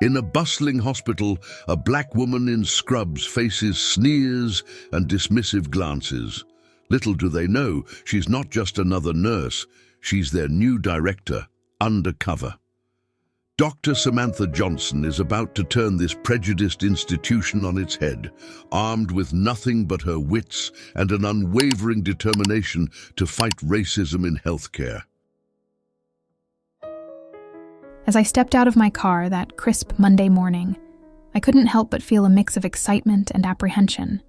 In a bustling hospital, a black woman in scrubs faces sneers and dismissive glances. Little do they know, she's not just another nurse, she's their new director, undercover. Dr. Samantha Johnson is about to turn this prejudiced institution on its head, armed with nothing but her wits and an unwavering determination to fight racism in healthcare. As I stepped out of my car that crisp Monday morning, I couldn't help but feel a mix of excitement and apprehension.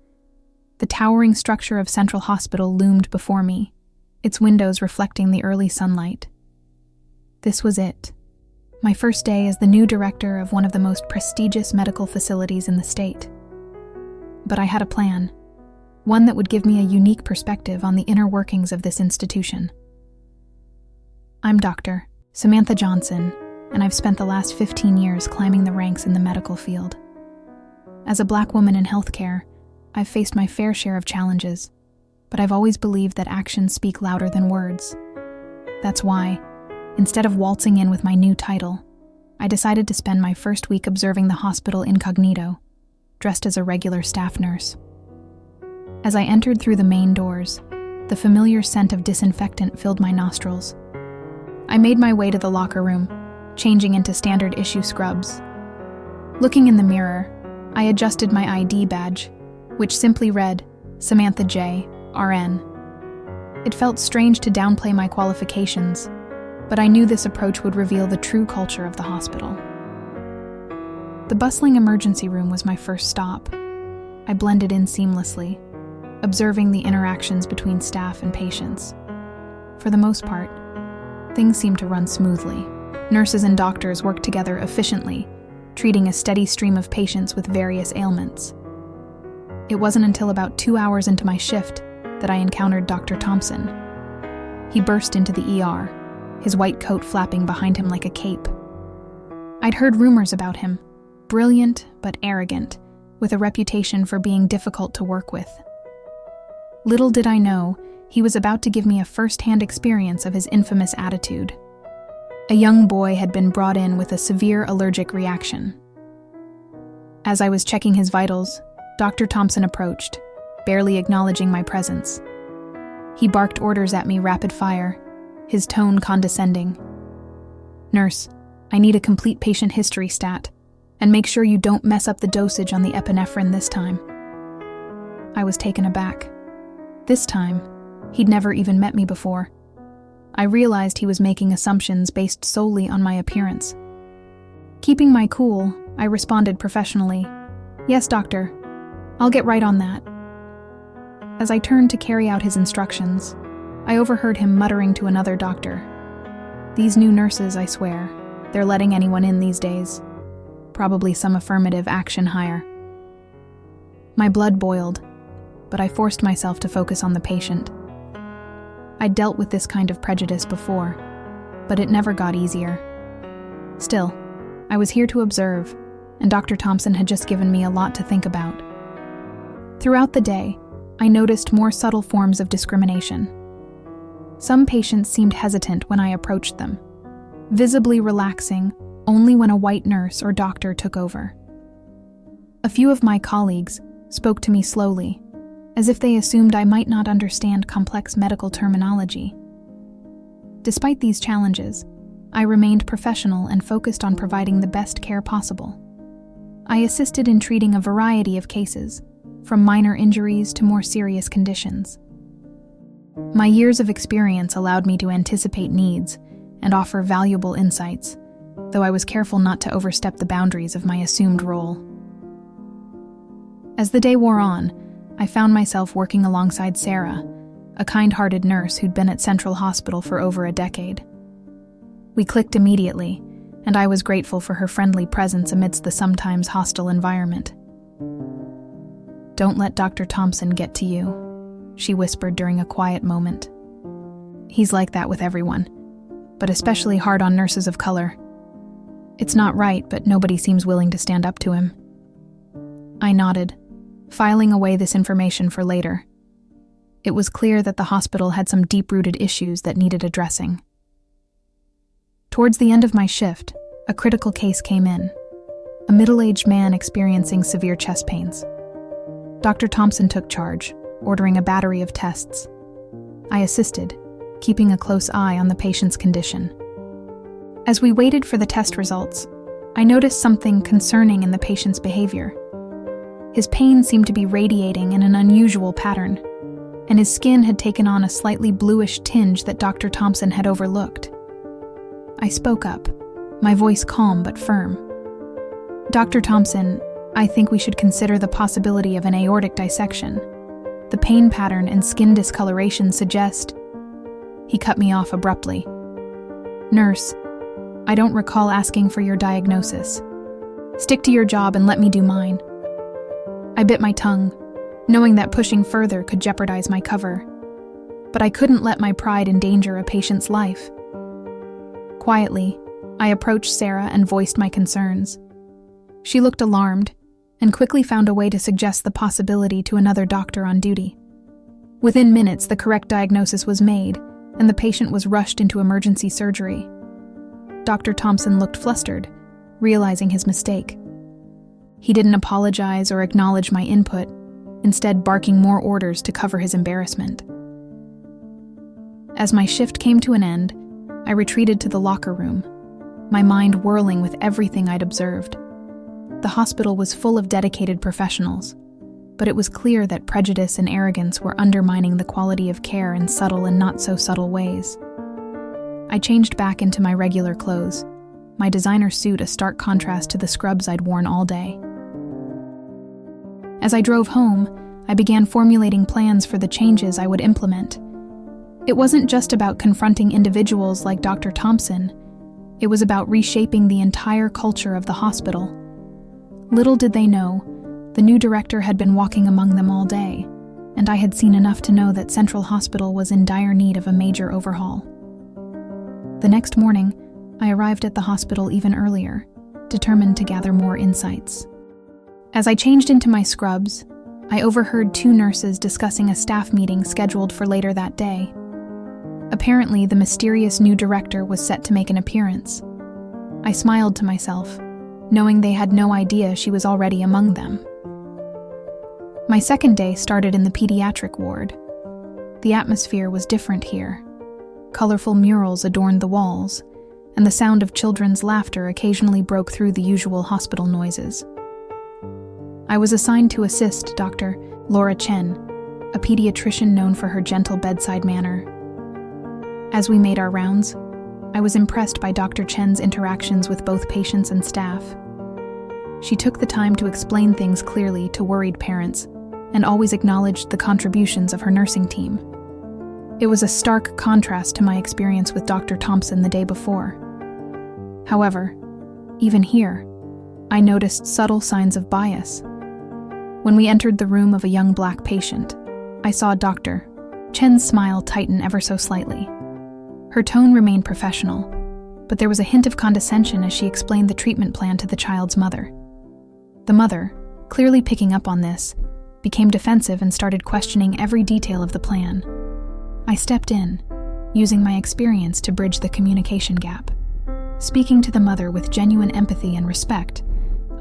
The towering structure of Central Hospital loomed before me, its windows reflecting the early sunlight. This was it. My first day as the new director of one of the most prestigious medical facilities in the state. But I had a plan, one that would give me a unique perspective on the inner workings of this institution. I'm Dr. Samantha Johnson, and I've spent the last 15 years climbing the ranks in the medical field. As a black woman in healthcare, I've faced my fair share of challenges, but I've always believed that actions speak louder than words. That's why, instead of waltzing in with my new title, I decided to spend my first week observing the hospital incognito, dressed as a regular staff nurse. As I entered through the main doors, the familiar scent of disinfectant filled my nostrils. I made my way to the locker room, changing into standard issue scrubs. Looking in the mirror, I adjusted my ID badge, which simply read, Samantha J., RN. It felt strange to downplay my qualifications, but I knew this approach would reveal the true culture of the hospital. The bustling emergency room was my first stop. I blended in seamlessly, observing the interactions between staff and patients. For the most part, things seemed to run smoothly. Nurses and doctors worked together efficiently, treating a steady stream of patients with various ailments. It wasn't until about 2 hours into my shift that I encountered Dr. Thompson. He burst into the ER, his white coat flapping behind him like a cape. I'd heard rumors about him, brilliant but arrogant, with a reputation for being difficult to work with. Little did I know, he was about to give me a first-hand experience of his infamous attitude. A young boy had been brought in with a severe allergic reaction. As I was checking his vitals, Dr. Thompson approached, barely acknowledging my presence. He barked orders at me rapid fire, his tone condescending. "Nurse, I need a complete patient history stat, and make sure you don't mess up the dosage on the epinephrine this time." I was taken aback. This time, he'd never even met me before. I realized he was making assumptions based solely on my appearance. Keeping my cool, I responded professionally, "Yes, doctor. I'll get right on that." As I turned to carry out his instructions, I overheard him muttering to another doctor, "These new nurses, I swear, they're letting anyone in these days. Probably some affirmative action hire." My blood boiled, but I forced myself to focus on the patient. I'd dealt with this kind of prejudice before, but it never got easier. Still, I was here to observe, and Dr. Thompson had just given me a lot to think about. Throughout the day, I noticed more subtle forms of discrimination. Some patients seemed hesitant when I approached them, visibly relaxing only when a white nurse or doctor took over. A few of my colleagues spoke to me slowly, as if they assumed I might not understand complex medical terminology. Despite these challenges, I remained professional and focused on providing the best care possible. I assisted in treating a variety of cases, from minor injuries to more serious conditions. My years of experience allowed me to anticipate needs and offer valuable insights, though I was careful not to overstep the boundaries of my assumed role. As the day wore on, I found myself working alongside Sarah, a kind-hearted nurse who'd been at Central Hospital for over a decade. We clicked immediately, and I was grateful for her friendly presence amidst the sometimes hostile environment. "Don't let Dr. Thompson get to you," she whispered during a quiet moment. "He's like that with everyone, but especially hard on nurses of color. It's not right, but nobody seems willing to stand up to him." I nodded, filing away this information for later. It was clear that the hospital had some deep-rooted issues that needed addressing. Towards the end of my shift, a critical case came in. a middle-aged man experiencing severe chest pains. Dr. Thompson took charge, ordering a battery of tests. I assisted, keeping a close eye on the patient's condition. As we waited for the test results, I noticed something concerning in the patient's behavior. His pain seemed to be radiating in an unusual pattern, and his skin had taken on a slightly bluish tinge that Dr. Thompson had overlooked. I spoke up, my voice calm but firm. "Dr. Thompson, I think we should consider the possibility of an aortic dissection. The pain pattern and skin discoloration suggest..." He cut me off abruptly. "Nurse, I don't recall asking for your diagnosis. Stick to your job and let me do mine." I bit my tongue, knowing that pushing further could jeopardize my cover. But I couldn't let my pride endanger a patient's life. Quietly, I approached Sarah and voiced my concerns. She looked alarmed and quickly found a way to suggest the possibility to another doctor on duty. Within minutes, the correct diagnosis was made, and the patient was rushed into emergency surgery. Dr. Thompson looked flustered, realizing his mistake. He didn't apologize or acknowledge my input, instead barking more orders to cover his embarrassment. As my shift came to an end, I retreated to the locker room, my mind whirling with everything I'd observed. The hospital was full of dedicated professionals, but it was clear that prejudice and arrogance were undermining the quality of care in subtle and not-so-subtle ways. I changed back into my regular clothes, my designer suit a stark contrast to the scrubs I'd worn all day. As I drove home, I began formulating plans for the changes I would implement. It wasn't just about confronting individuals like Dr. Thompson. It was about reshaping the entire culture of the hospital. Little did they know, the new director had been walking among them all day, and I had seen enough to know that Central Hospital was in dire need of a major overhaul. The next morning, I arrived at the hospital even earlier, determined to gather more insights. As I changed into my scrubs, I overheard two nurses discussing a staff meeting scheduled for later that day. Apparently, the mysterious new director was set to make an appearance. I smiled to myself, knowing they had no idea she was already among them. My second day started in the pediatric ward. The atmosphere was different here. Colorful murals adorned the walls, and the sound of children's laughter occasionally broke through the usual hospital noises. I was assigned to assist Dr. Laura Chen, a pediatrician known for her gentle bedside manner. As we made our rounds, I was impressed by Dr. Chen's interactions with both patients and staff. She took the time to explain things clearly to worried parents and always acknowledged the contributions of her nursing team. It was a stark contrast to my experience with Dr. Thompson the day before. However, even here, I noticed subtle signs of bias. When we entered the room of a young black patient, I saw Dr. Chen's smile tighten ever so slightly. Her tone remained professional, but there was a hint of condescension as she explained the treatment plan to the child's mother. The mother, clearly picking up on this, became defensive and started questioning every detail of the plan. I stepped in, using my experience to bridge the communication gap. Speaking to the mother with genuine empathy and respect,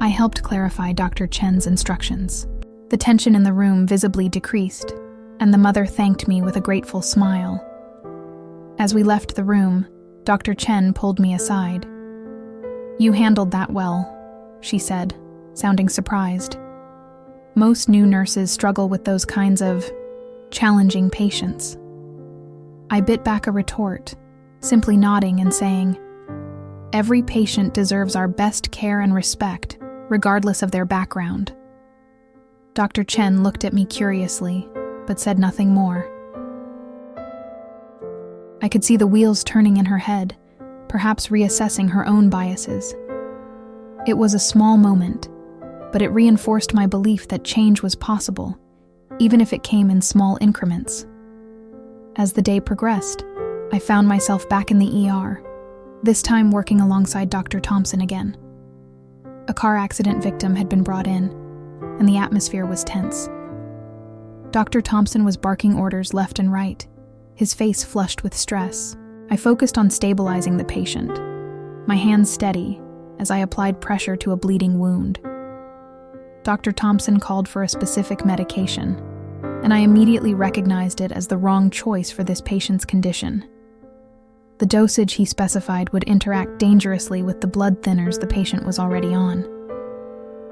I helped clarify Dr. Chen's instructions. The tension in the room visibly decreased, and the mother thanked me with a grateful smile. As we left the room, Dr. Chen pulled me aside. "You handled that well," she said, sounding surprised. "Most new nurses struggle with those kinds of challenging patients." I bit back a retort, simply nodding and saying, "Every patient deserves our best care and respect, regardless of their background." Dr. Chen looked at me curiously, but said nothing more. I could see the wheels turning in her head, perhaps reassessing her own biases. It was a small moment, but it reinforced my belief that change was possible, even if it came in small increments. As the day progressed, I found myself back in the ER, this time working alongside Dr. Thompson again. A car accident victim had been brought in, and the atmosphere was tense. Dr. Thompson was barking orders left and right, his face flushed with stress. I focused on stabilizing the patient, my hands steady, as I applied pressure to a bleeding wound. Dr. Thompson called for a specific medication, and I immediately recognized it as the wrong choice for this patient's condition. The dosage he specified would interact dangerously with the blood thinners the patient was already on.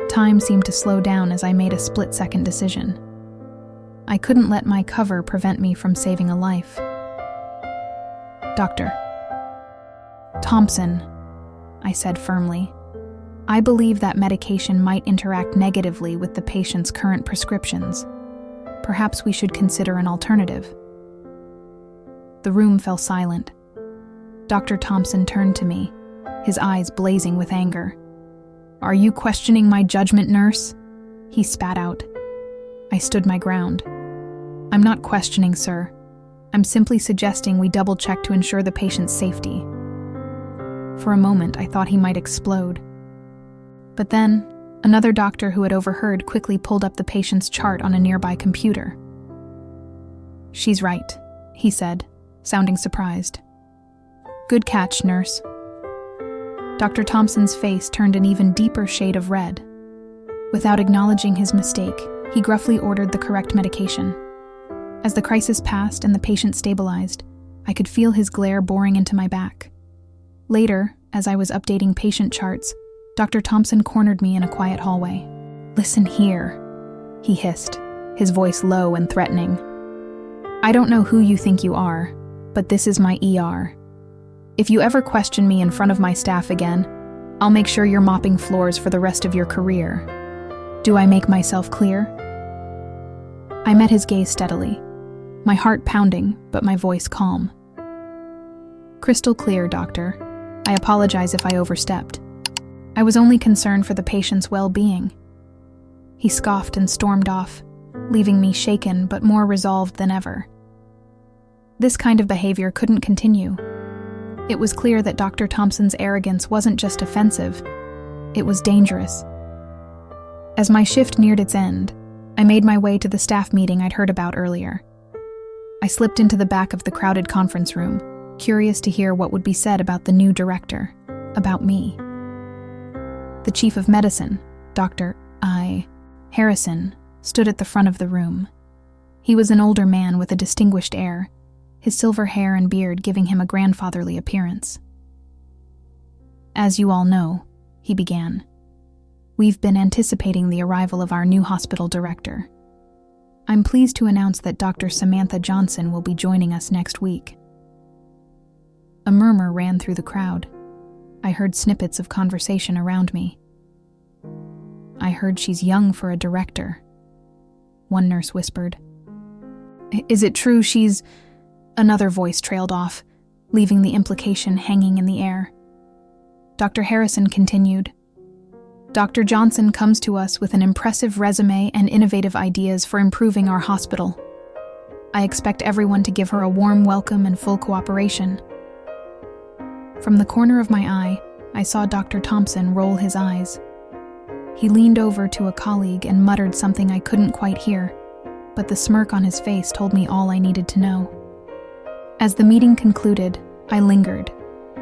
Time seemed to slow down as I made a split-second decision. I couldn't let my cover prevent me from saving a life. "Dr. Thompson," I said firmly, "I believe that medication might interact negatively with the patient's current prescriptions. Perhaps we should consider an alternative." The room fell silent. Dr. Thompson turned to me, his eyes blazing with anger. "Are you questioning my judgment, nurse?" he spat out. I stood my ground. "I'm not questioning, sir. I'm simply suggesting we double-check to ensure the patient's safety." For a moment, I thought he might explode. But then, another doctor who had overheard quickly pulled up the patient's chart on a nearby computer. "She's right," he said, sounding surprised. "Good catch, nurse." Dr. Thompson's face turned an even deeper shade of red. Without acknowledging his mistake, he gruffly ordered the correct medication. As the crisis passed and the patient stabilized, I could feel his glare boring into my back. Later, as I was updating patient charts, Dr. Thompson cornered me in a quiet hallway. "Listen here," he hissed, his voice low and threatening. "I don't know who you think you are, but this is my ER. If you ever question me in front of my staff again, I'll make sure you're mopping floors for the rest of your career. Do I make myself clear?" I met his gaze steadily, my heart pounding, but my voice calm. "Crystal clear, doctor. I apologize if I overstepped. I was only concerned for the patient's well-being." He scoffed and stormed off, leaving me shaken but more resolved than ever. This kind of behavior couldn't continue. It was clear that Dr. Thompson's arrogance wasn't just offensive, it was dangerous. As my shift neared its end, I made my way to the staff meeting I'd heard about earlier. I slipped into the back of the crowded conference room, curious to hear what would be said about the new director, about me. The chief of medicine, Dr. Harrison, stood at the front of the room. He was an older man with a distinguished air, his silver hair and beard giving him a grandfatherly appearance. "As you all know," he began, "we've been anticipating the arrival of our new hospital director. I'm pleased to announce that Dr. Samantha Johnson will be joining us next week." A murmur ran through the crowd. I heard snippets of conversation around me. "I heard she's young for a director," one nurse whispered. "Is it true she's—" Another voice trailed off, leaving the implication hanging in the air. Dr. Harrison continued, "Dr. Johnson comes to us with an impressive resume and innovative ideas for improving our hospital. I expect everyone to give her a warm welcome and full cooperation." From the corner of my eye, I saw Dr. Thompson roll his eyes. He leaned over to a colleague and muttered something I couldn't quite hear, but the smirk on his face told me all I needed to know. As the meeting concluded, I lingered,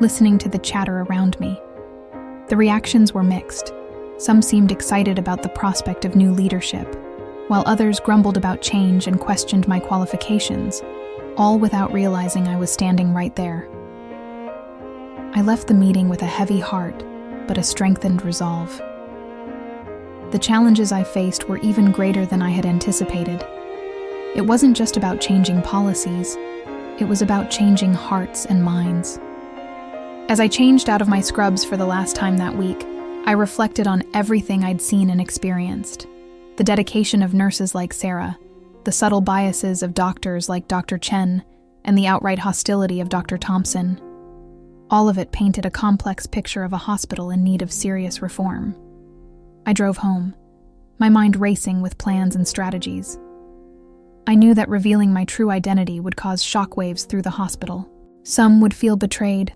listening to the chatter around me. The reactions were mixed. Some seemed excited about the prospect of new leadership, while others grumbled about change and questioned my qualifications, all without realizing I was standing right there. I left the meeting with a heavy heart, but a strengthened resolve. The challenges I faced were even greater than I had anticipated. It wasn't just about changing policies, it was about changing hearts and minds. As I changed out of my scrubs for the last time that week, I reflected on everything I'd seen and experienced. The dedication of nurses like Sarah, the subtle biases of doctors like Dr. Chen, and the outright hostility of Dr. Thompson. All of it painted a complex picture of a hospital in need of serious reform. I drove home, my mind racing with plans and strategies. I knew that revealing my true identity would cause shockwaves through the hospital. Some would feel betrayed,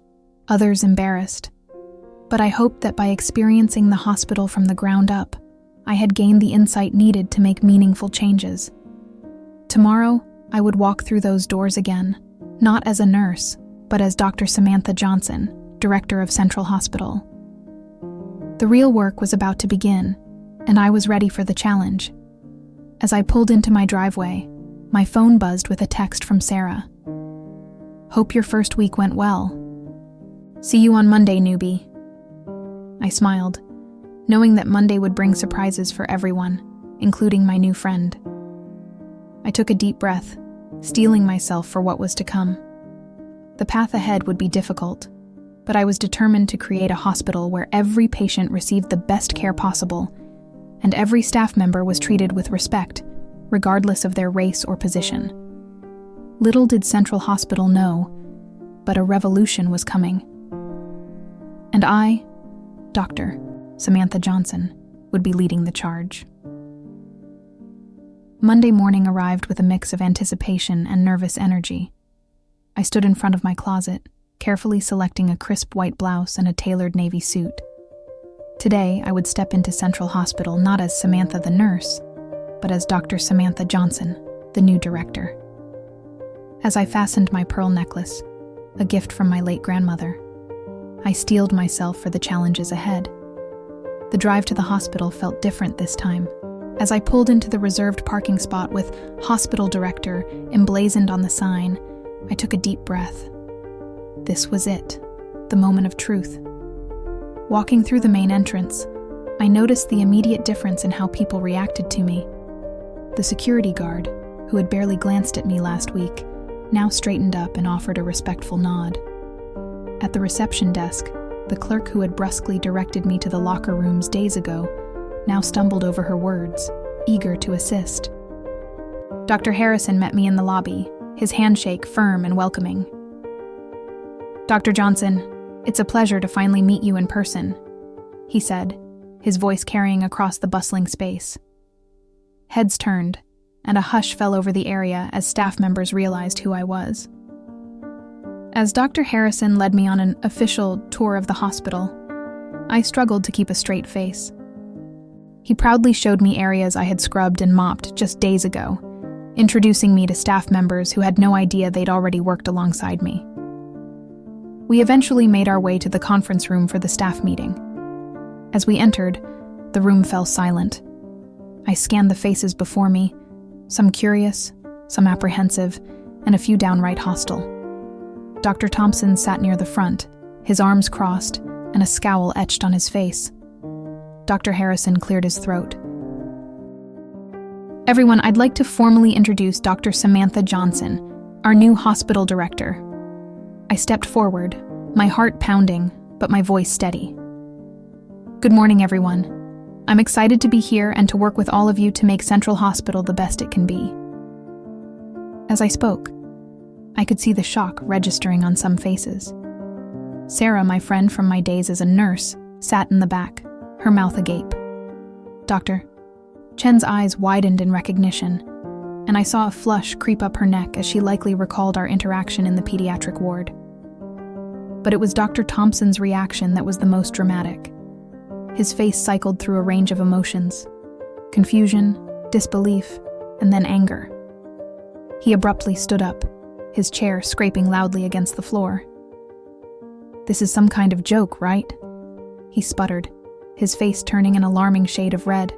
others embarrassed. But I hoped that by experiencing the hospital from the ground up, I had gained the insight needed to make meaningful changes. Tomorrow, I would walk through those doors again, not as a nurse, but as Dr. Samantha Johnson, Director of Central Hospital. The real work was about to begin, and I was ready for the challenge. As I pulled into my driveway, my phone buzzed with a text from Sarah. "Hope your first week went well. See you on Monday, newbie." I smiled, knowing that Monday would bring surprises for everyone, including my new friend. I took a deep breath, steeling myself for what was to come. The path ahead would be difficult, but I was determined to create a hospital where every patient received the best care possible, and every staff member was treated with respect, regardless of their race or position. Little did Central Hospital know, but a revolution was coming. And I, Dr. Samantha Johnson, would be leading the charge. Monday morning arrived with a mix of anticipation and nervous energy. I stood in front of my closet, carefully selecting a crisp white blouse and a tailored navy suit. Today, I would step into Central Hospital not as Samantha the nurse, but as Dr. Samantha Johnson, the new director. As I fastened my pearl necklace, a gift from my late grandmother, I steeled myself for the challenges ahead. The drive to the hospital felt different this time. As I pulled into the reserved parking spot with "Hospital Director" emblazoned on the sign, I took a deep breath. This was it, the moment of truth. Walking through the main entrance, I noticed the immediate difference in how people reacted to me. The security guard, who had barely glanced at me last week, now straightened up and offered a respectful nod. At the reception desk, the clerk who had brusquely directed me to the locker rooms days ago now stumbled over her words, eager to assist. Dr. Harrison met me in the lobby, his handshake firm and welcoming. "Dr. Johnson, it's a pleasure to finally meet you in person," he said, his voice carrying across the bustling space. Heads turned, and a hush fell over the area as staff members realized who I was. As Dr. Harrison led me on an official tour of the hospital, I struggled to keep a straight face. He proudly showed me areas I had scrubbed and mopped just days ago, introducing me to staff members who had no idea they'd already worked alongside me. We eventually made our way to the conference room for the staff meeting. As we entered, the room fell silent. I scanned the faces before me, some curious, some apprehensive, and a few downright hostile. Dr. Thompson sat near the front, his arms crossed, and a scowl etched on his face. Dr. Harrison cleared his throat. "Everyone, I'd like to formally introduce Dr. Samantha Johnson, our new hospital director." I stepped forward, my heart pounding, but my voice steady. "Good morning, everyone. I'm excited to be here and to work with all of you to make Central Hospital the best it can be." As I spoke, I could see the shock registering on some faces. Sarah, my friend from my days as a nurse, sat in the back, her mouth agape. "Doctor." Chen's eyes widened in recognition, and I saw a flush creep up her neck as she likely recalled our interaction in the pediatric ward. But it was Dr. Thompson's reaction that was the most dramatic. His face cycled through a range of emotions: confusion, disbelief, and then anger. He abruptly stood up, his chair scraping loudly against the floor. "This is some kind of joke, right?" he sputtered, his face turning an alarming shade of red.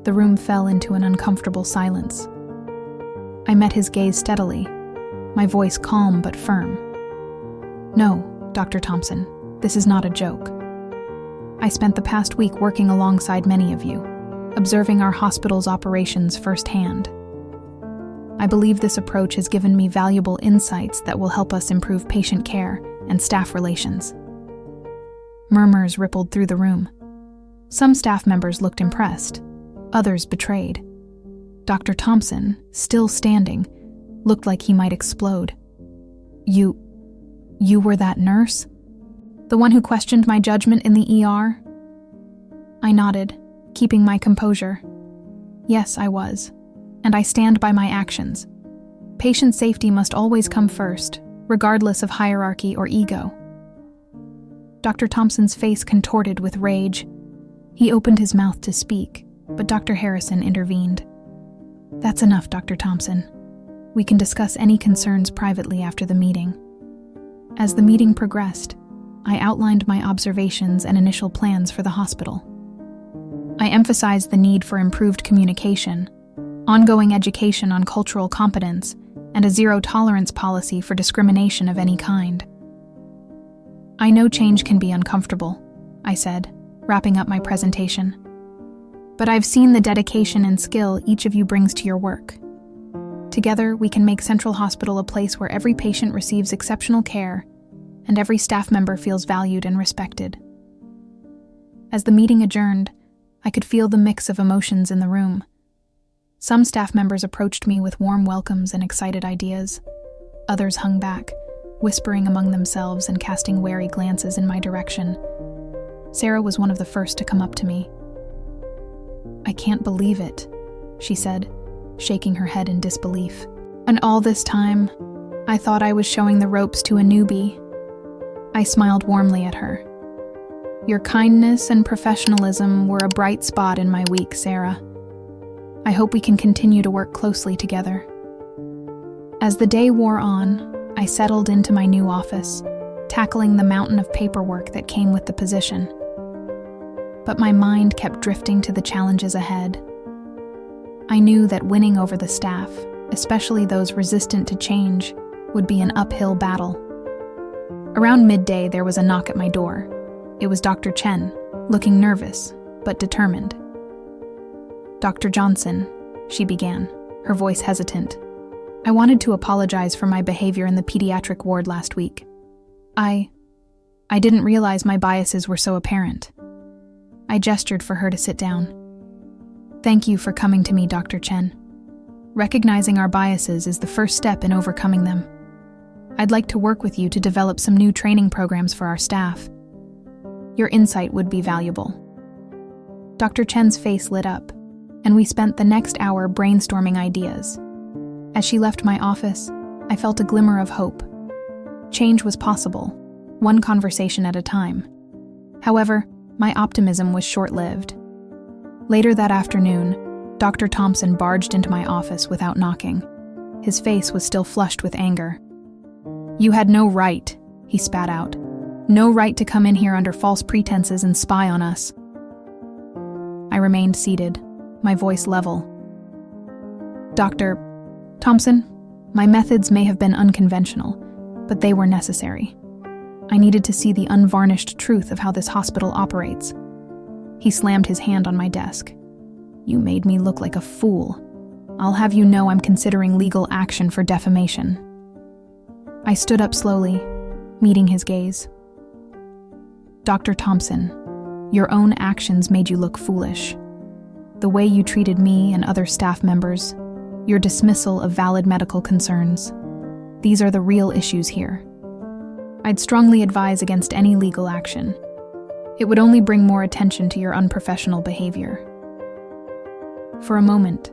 The room fell into an uncomfortable silence. I met his gaze steadily, my voice calm but firm. "No, Dr. Thompson, this is not a joke. I spent the past week working alongside many of you, observing our hospital's operations firsthand. I believe this approach has given me valuable insights that will help us improve patient care and staff relations." Murmurs rippled through the room. Some staff members looked impressed, others betrayed. Dr. Thompson, still standing, looked like he might explode. You were that nurse? The one who questioned my judgment in the ER?" I nodded, keeping my composure. "Yes, I was, and I stand by my actions. Patient safety must always come first, regardless of hierarchy or ego." Dr. Thompson's face contorted with rage. He opened his mouth to speak, but Dr. Harrison intervened. "That's enough, Dr. Thompson. We can discuss any concerns privately after the meeting." As the meeting progressed, I outlined my observations and initial plans for the hospital. I emphasized the need for improved communication, ongoing education on cultural competence, and a zero-tolerance policy for discrimination of any kind. I know change can be uncomfortable, I said, wrapping up my presentation. But I've seen the dedication and skill each of you brings to your work. Together, we can make Central Hospital a place where every patient receives exceptional care and every staff member feels valued and respected. As the meeting adjourned, I could feel the mix of emotions in the room. Some staff members approached me with warm welcomes and excited ideas. Others hung back, whispering among themselves and casting wary glances in my direction. Sarah was one of the first to come up to me. "I can't believe it," she said, shaking her head in disbelief. "And all this time, I thought I was showing the ropes to a newbie." I smiled warmly at her. "Your kindness and professionalism were a bright spot in my week, Sarah. I hope we can continue to work closely together." As the day wore on, I settled into my new office, tackling the mountain of paperwork that came with the position. But my mind kept drifting to the challenges ahead. I knew that winning over the staff, especially those resistant to change, would be an uphill battle. Around midday, there was a knock at my door. It was Dr. Chen, looking nervous, but determined. "Dr. Johnson," she began, her voice hesitant. "I wanted to apologize for my behavior in the pediatric ward last week. I didn't realize my biases were so apparent." I gestured for her to sit down. "Thank you for coming to me, Dr. Chen. Recognizing our biases is the first step in overcoming them. I'd like to work with you to develop some new training programs for our staff. Your insight would be valuable." Dr. Chen's face lit up, and we spent the next hour brainstorming ideas. As she left my office, I felt a glimmer of hope. Change was possible, one conversation at a time. However, my optimism was short-lived. Later that afternoon, Dr. Thompson barged into my office without knocking. His face was still flushed with anger. "You had no right," he spat out. "No right to come in here under false pretenses and spy on us." I remained seated, my voice level. "Dr. Thompson, my methods may have been unconventional, but they were necessary. I needed to see the unvarnished truth of how this hospital operates." He slammed his hand on my desk. "You made me look like a fool. I'll have you know I'm considering legal action for defamation." I stood up slowly, meeting his gaze. "Dr. Thompson, your own actions made you look foolish. The way you treated me and other staff members, your dismissal of valid medical concerns. These are the real issues here. I'd strongly advise against any legal action. It would only bring more attention to your unprofessional behavior." For a moment,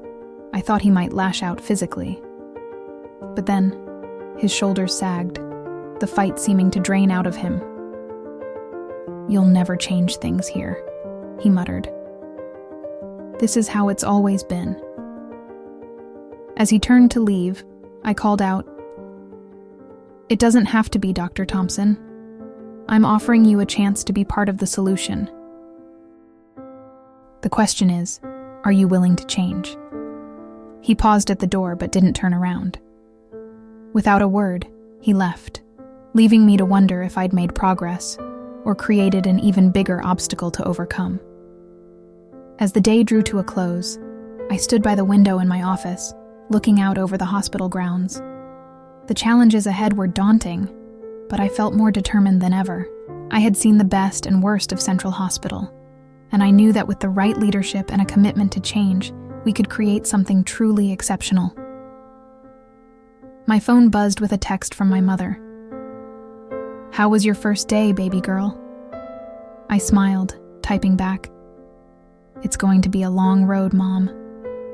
I thought he might lash out physically. But then, his shoulders sagged, the fight seeming to drain out of him. "You'll never change things here," he muttered. "This is how it's always been." As he turned to leave, I called out, "It doesn't have to be, Dr. Thompson. I'm offering you a chance to be part of the solution. The question is, are you willing to change?" He paused at the door but didn't turn around. Without a word, he left, leaving me to wonder if I'd made progress or created an even bigger obstacle to overcome. As the day drew to a close, I stood by the window in my office, looking out over the hospital grounds. The challenges ahead were daunting, but I felt more determined than ever. I had seen the best and worst of Central Hospital, and I knew that with the right leadership and a commitment to change, we could create something truly exceptional. My phone buzzed with a text from my mother. "How was your first day, baby girl?" I smiled, typing back, "It's going to be a long road, Mom,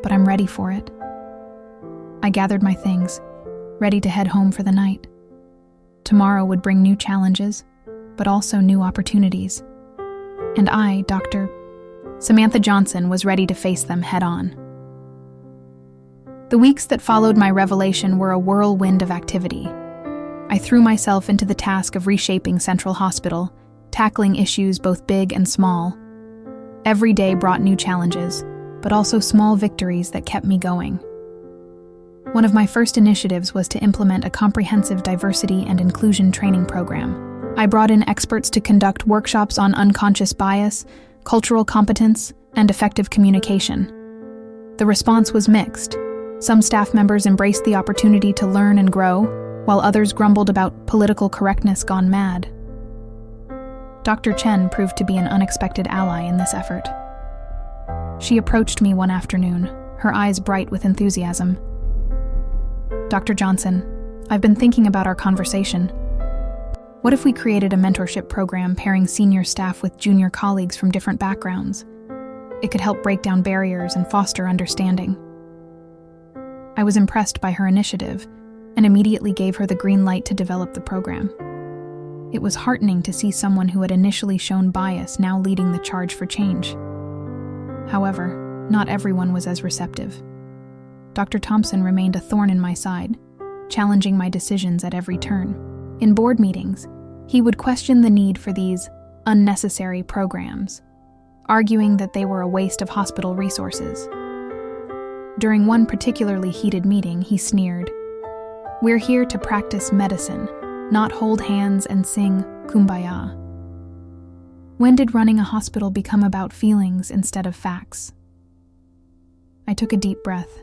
but I'm ready for it." I gathered my things, ready to head home for the night. Tomorrow would bring new challenges, but also new opportunities. And I, Dr. Samantha Johnson, was ready to face them head-on. The weeks that followed my revelation were a whirlwind of activity. I threw myself into the task of reshaping Central Hospital, tackling issues both big and small. Every day brought new challenges, but also small victories that kept me going. One of my first initiatives was to implement a comprehensive diversity and inclusion training program. I brought in experts to conduct workshops on unconscious bias, cultural competence, and effective communication. The response was mixed. Some staff members embraced the opportunity to learn and grow, while others grumbled about political correctness gone mad. Dr. Chen proved to be an unexpected ally in this effort. She approached me one afternoon, her eyes bright with enthusiasm. "Dr. Johnson, I've been thinking about our conversation. What if we created a mentorship program pairing senior staff with junior colleagues from different backgrounds? It could help break down barriers and foster understanding." I was impressed by her initiative and immediately gave her the green light to develop the program. It was heartening to see someone who had initially shown bias now leading the charge for change. However, not everyone was as receptive. Dr. Thompson remained a thorn in my side, challenging my decisions at every turn. In board meetings, he would question the need for these unnecessary programs, arguing that they were a waste of hospital resources. During one particularly heated meeting, he sneered, "We're here to practice medicine, not hold hands and sing Kumbaya." When did running a hospital become about feelings instead of facts? I took a deep breath,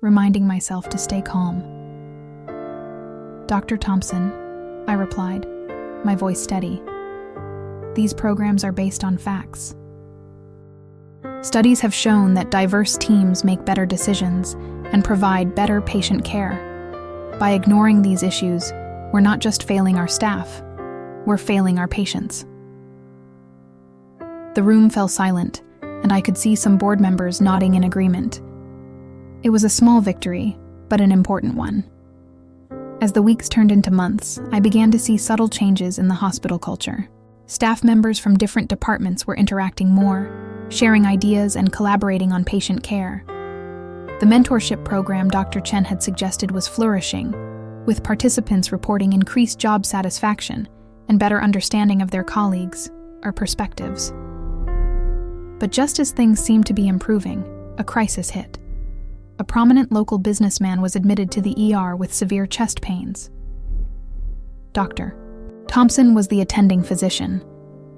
reminding myself to stay calm. "Dr. Thompson," I replied, my voice steady, "these programs are based on facts. Studies have shown that diverse teams make better decisions and provide better patient care. By ignoring these issues, we're not just failing our staff, we're failing our patients." The room fell silent, and I could see some board members nodding in agreement. It was a small victory, but an important one. As the weeks turned into months, I began to see subtle changes in the hospital culture. Staff members from different departments were interacting more, sharing ideas and collaborating on patient care. The mentorship program Dr. Chen had suggested was flourishing, with participants reporting increased job satisfaction and better understanding of their colleagues or perspectives. But just as things seemed to be improving, a crisis hit. A prominent local businessman was admitted to the ER with severe chest pains. Dr. Thompson was the attending physician,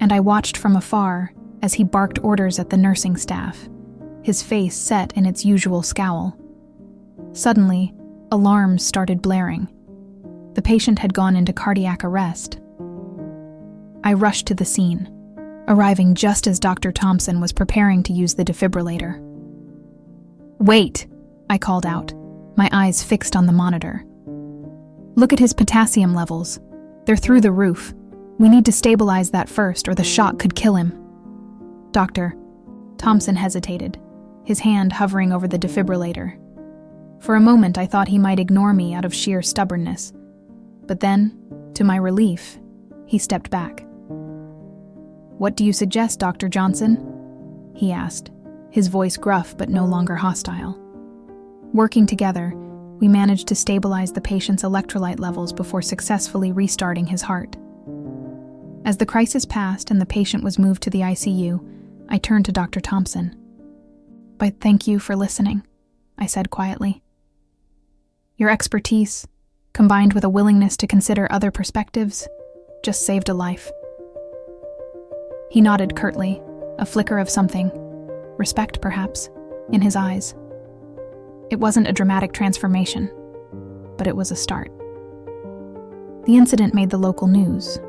and I watched from afar as he barked orders at the nursing staff, his face set in its usual scowl. Suddenly, alarms started blaring. The patient had gone into cardiac arrest. I rushed to the scene, arriving just as Dr. Thompson was preparing to use the defibrillator. "Wait!" I called out, my eyes fixed on the monitor. "Look at his potassium levels. They're through the roof. We need to stabilize that first, or the shock could kill him." Dr. Thompson hesitated, his hand hovering over the defibrillator. For a moment, I thought he might ignore me out of sheer stubbornness. But then, to my relief, he stepped back. "What do you suggest, Dr. Johnson?" he asked, his voice gruff but no longer hostile. Working together, we managed to stabilize the patient's electrolyte levels before successfully restarting his heart. As the crisis passed and the patient was moved to the ICU, I turned to Dr. Thompson. "But thank you for listening," I said quietly. "Your expertise, combined with a willingness to consider other perspectives, just saved a life." He nodded curtly, a flicker of something, respect perhaps, in his eyes. It wasn't a dramatic transformation, but it was a start. The incident made the local news,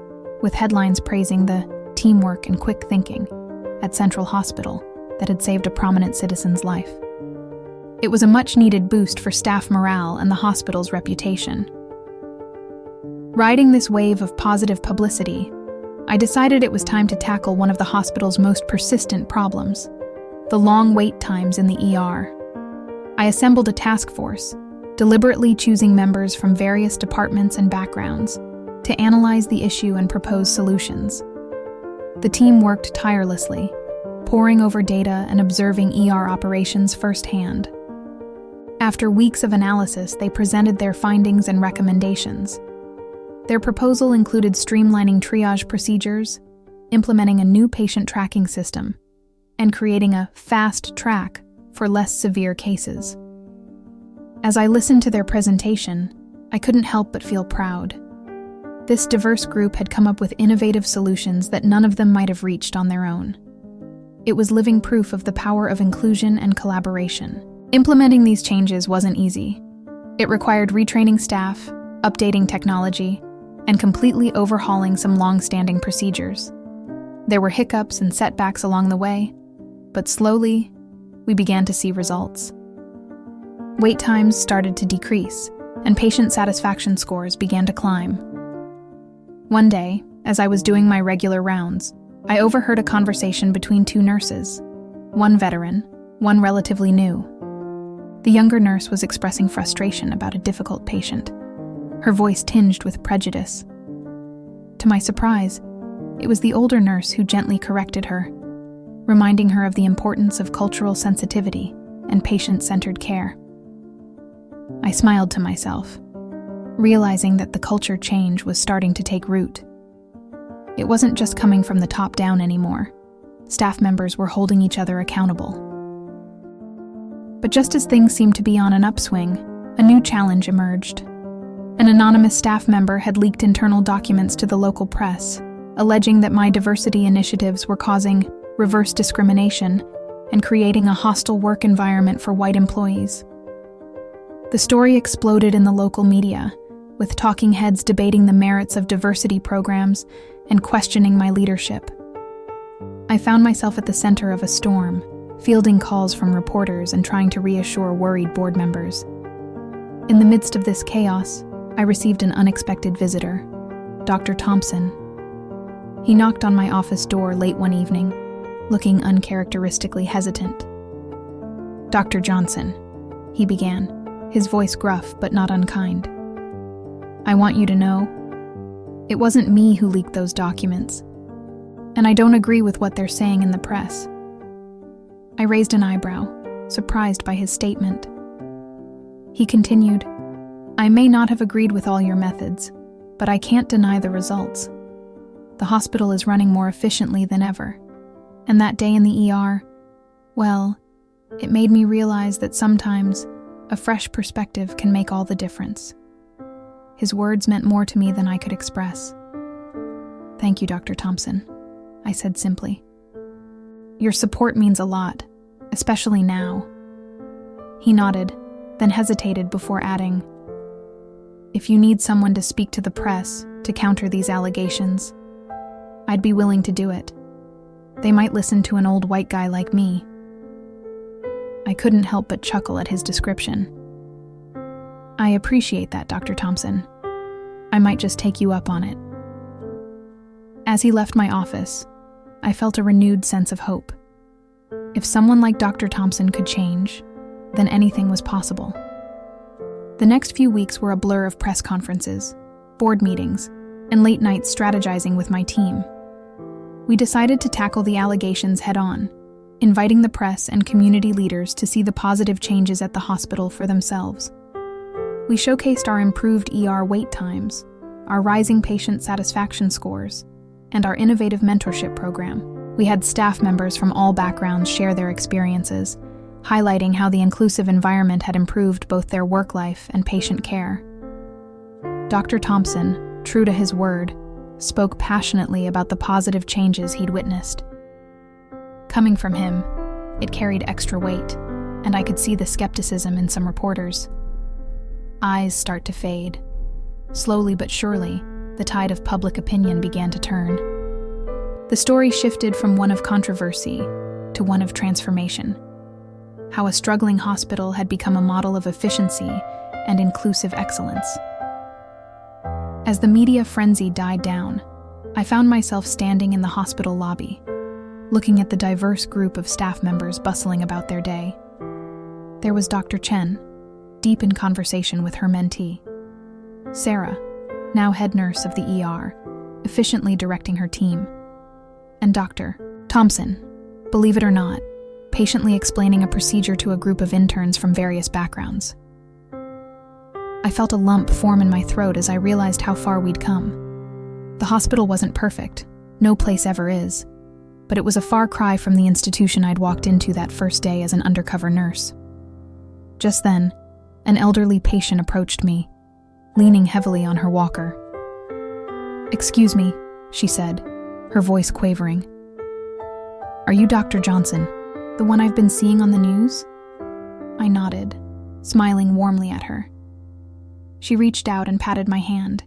with headlines praising the teamwork and quick thinking at Central Hospital that had saved a prominent citizen's life. It was a much-needed boost for staff morale and the hospital's reputation. Riding this wave of positive publicity, I decided it was time to tackle one of the hospital's most persistent problems, the long wait times in the ER. I assembled a task force, deliberately choosing members from various departments and backgrounds to analyze the issue and propose solutions. The team worked tirelessly, poring over data and observing ER operations firsthand. After weeks of analysis, they presented their findings and recommendations. Their proposal included streamlining triage procedures, implementing a new patient tracking system, and creating a fast track for less severe cases. As I listened to their presentation, I couldn't help but feel proud. This diverse group had come up with innovative solutions that none of them might have reached on their own. It was living proof of the power of inclusion and collaboration. Implementing these changes wasn't easy. It required retraining staff, updating technology, and completely overhauling some long-standing procedures. There were hiccups and setbacks along the way, but slowly, we began to see results. Wait times started to decrease, and patient satisfaction scores began to climb. One day, as I was doing my regular rounds, I overheard a conversation between two nurses, one veteran, one relatively new. The younger nurse was expressing frustration about a difficult patient, her voice tinged with prejudice. To my surprise, it was the older nurse who gently corrected her, reminding her of the importance of cultural sensitivity and patient-centered care. I smiled to myself, realizing that the culture change was starting to take root. It wasn't just coming from the top down anymore. Staff members were holding each other accountable. But just as things seemed to be on an upswing, a new challenge emerged. An anonymous staff member had leaked internal documents to the local press, alleging that my diversity initiatives were causing reverse discrimination and creating a hostile work environment for white employees. The story exploded in the local media, with talking heads debating the merits of diversity programs and questioning my leadership. I found myself at the center of a storm, fielding calls from reporters and trying to reassure worried board members. In the midst of this chaos, I received an unexpected visitor, Dr. Thompson. He knocked on my office door late one evening, looking uncharacteristically hesitant. "Dr. Johnson," he began, his voice gruff but not unkind. "I want you to know, it wasn't me who leaked those documents, and I don't agree with what they're saying in the press." I raised an eyebrow, surprised by his statement. He continued, "I may not have agreed with all your methods, but I can't deny the results. The hospital is running more efficiently than ever, and that day in the ER, well, it made me realize that sometimes a fresh perspective can make all the difference." His words meant more to me than I could express. "Thank you, Dr. Thompson," I said simply. "Your support means a lot, especially now." He nodded, then hesitated before adding, "If you need someone to speak to the press to counter these allegations, I'd be willing to do it. They might listen to an old white guy like me." I couldn't help but chuckle at his description. "I appreciate that, Dr. Thompson. I might just take you up on it." As he left my office, I felt a renewed sense of hope. If someone like Dr. Thompson could change, then anything was possible. The next few weeks were a blur of press conferences, board meetings, and late nights strategizing with my team. We decided to tackle the allegations head-on, inviting the press and community leaders to see the positive changes at the hospital for themselves. We showcased our improved ER wait times, our rising patient satisfaction scores, and our innovative mentorship program. We had staff members from all backgrounds share their experiences, highlighting how the inclusive environment had improved both their work life and patient care. Dr. Thompson, true to his word, spoke passionately about the positive changes he'd witnessed. Coming from him, it carried extra weight, and I could see the skepticism in some reporters. Eyes start to fade. Slowly but surely, the tide of public opinion began to turn. The story shifted from one of controversy to one of transformation. How a struggling hospital had become a model of efficiency and inclusive excellence. As the media frenzy died down, I found myself standing in the hospital lobby, looking at the diverse group of staff members bustling about their day. There was Dr. Chen, deep in conversation with her mentee. Sarah, now head nurse of the ER, efficiently directing her team. And Dr. Thompson, believe it or not, patiently explaining a procedure to a group of interns from various backgrounds. I felt a lump form in my throat as I realized how far we'd come. The hospital wasn't perfect. No place ever is. But it was a far cry from the institution I'd walked into that first day as an undercover nurse. Just then, an elderly patient approached me, leaning heavily on her walker. "Excuse me," she said, her voice quavering. "Are you Dr. Johnson, the one I've been seeing on the news?" I nodded, smiling warmly at her. She reached out and patted my hand.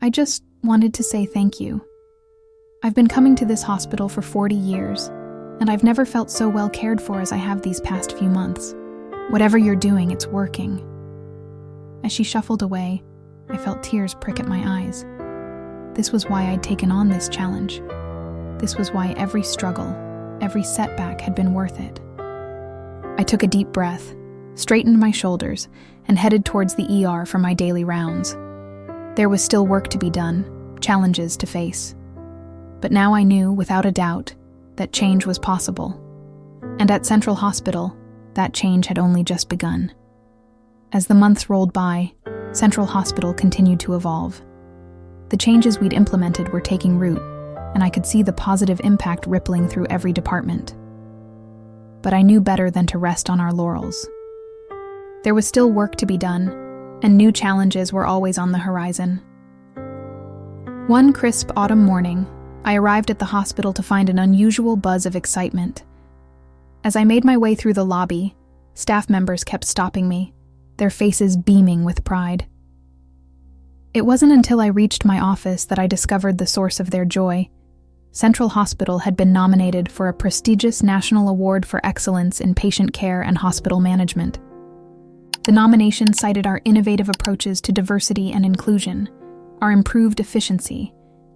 "I just wanted to say thank you. I've been coming to this hospital for 40 years, and I've never felt so well cared for as I have these past few months. Whatever you're doing, it's working." As she shuffled away, I felt tears prick at my eyes. This was why I'd taken on this challenge. This was why every struggle, every setback had been worth it. I took a deep breath, straightened my shoulders, and headed towards the ER for my daily rounds. There was still work to be done, challenges to face. But now I knew, without a doubt, that change was possible. And at Central Hospital, that change had only just begun. As the months rolled by, Central Hospital continued to evolve. The changes we'd implemented were taking root, and I could see the positive impact rippling through every department. But I knew better than to rest on our laurels. There was still work to be done, and new challenges were always on the horizon. One crisp autumn morning, I arrived at the hospital to find an unusual buzz of excitement. As I made my way through the lobby, staff members kept stopping me, their faces beaming with pride. It wasn't until I reached my office that I discovered the source of their joy. Central Hospital had been nominated for a prestigious National Award for Excellence in Patient Care and Hospital Management. The nomination cited our innovative approaches to diversity and inclusion, our improved efficiency,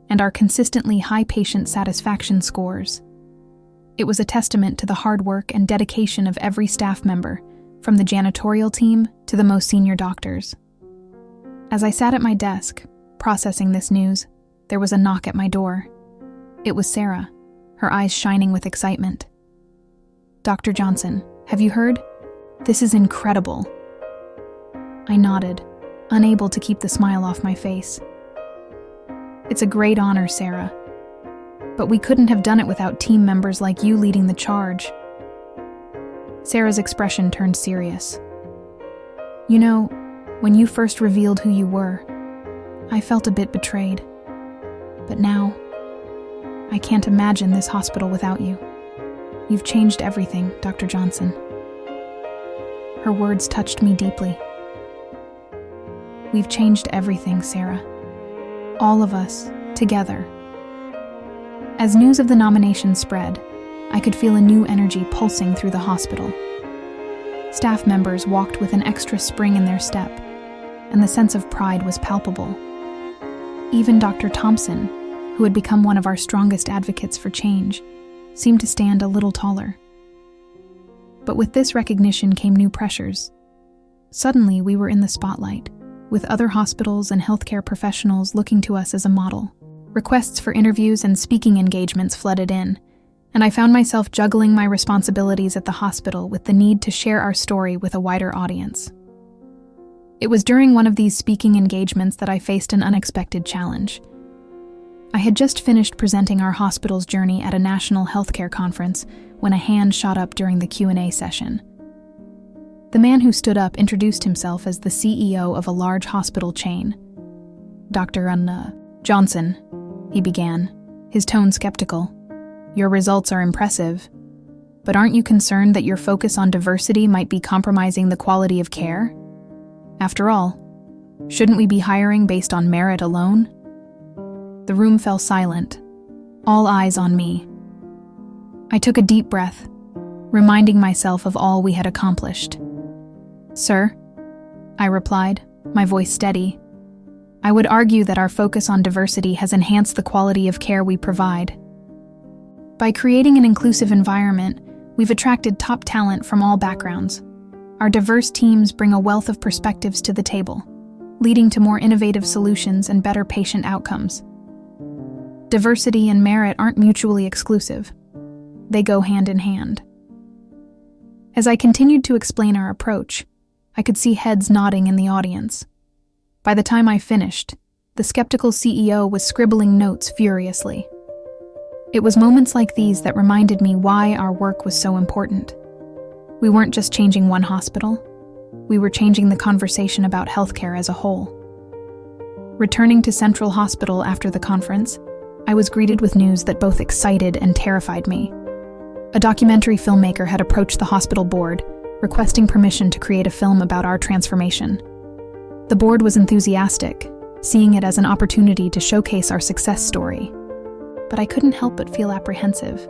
and our consistently high patient satisfaction scores. It was a testament to the hard work and dedication of every staff member, from the janitorial team to the most senior doctors. As I sat at my desk, processing this news, there was a knock at my door. It was Sarah, her eyes shining with excitement. "Dr. Johnson, have you heard? This is incredible." I nodded, unable to keep the smile off my face. "It's a great honor, Sarah. But we couldn't have done it without team members like you leading the charge." Sarah's expression turned serious. "You know, when you first revealed who you were, I felt a bit betrayed. But now, I can't imagine this hospital without you. You've changed everything, Dr. Johnson." Her words touched me deeply. "We've changed everything, Sarah. All of us, together." As news of the nomination spread, I could feel a new energy pulsing through the hospital. Staff members walked with an extra spring in their step, and the sense of pride was palpable. Even Dr. Thompson, who had become one of our strongest advocates for change, seemed to stand a little taller. But with this recognition came new pressures. Suddenly, we were in the spotlight, with other hospitals and healthcare professionals looking to us as a model. Requests for interviews and speaking engagements flooded in, and I found myself juggling my responsibilities at the hospital with the need to share our story with a wider audience. It was during one of these speaking engagements that I faced an unexpected challenge. I had just finished presenting our hospital's journey at a national healthcare conference when a hand shot up during the Q&A session. The man who stood up introduced himself as the CEO of a large hospital chain. "Dr. Johnson," he began, his tone skeptical. "Your results are impressive, but aren't you concerned that your focus on diversity might be compromising the quality of care? After all, shouldn't we be hiring based on merit alone?" The room fell silent, all eyes on me. I took a deep breath, reminding myself of all we had accomplished. "Sir," I replied, my voice steady, "I would argue that our focus on diversity has enhanced the quality of care we provide. By creating an inclusive environment, we've attracted top talent from all backgrounds. Our diverse teams bring a wealth of perspectives to the table, leading to more innovative solutions and better patient outcomes. Diversity and merit aren't mutually exclusive. They go hand in hand." As I continued to explain our approach, I could see heads nodding in the audience. By the time I finished, the skeptical CEO was scribbling notes furiously. It was moments like these that reminded me why our work was so important. We weren't just changing one hospital, we were changing the conversation about healthcare as a whole. Returning to Central Hospital after the conference, I was greeted with news that both excited and terrified me. A documentary filmmaker had approached the hospital board, requesting permission to create a film about our transformation. The board was enthusiastic, seeing it as an opportunity to showcase our success story. But I couldn't help but feel apprehensive.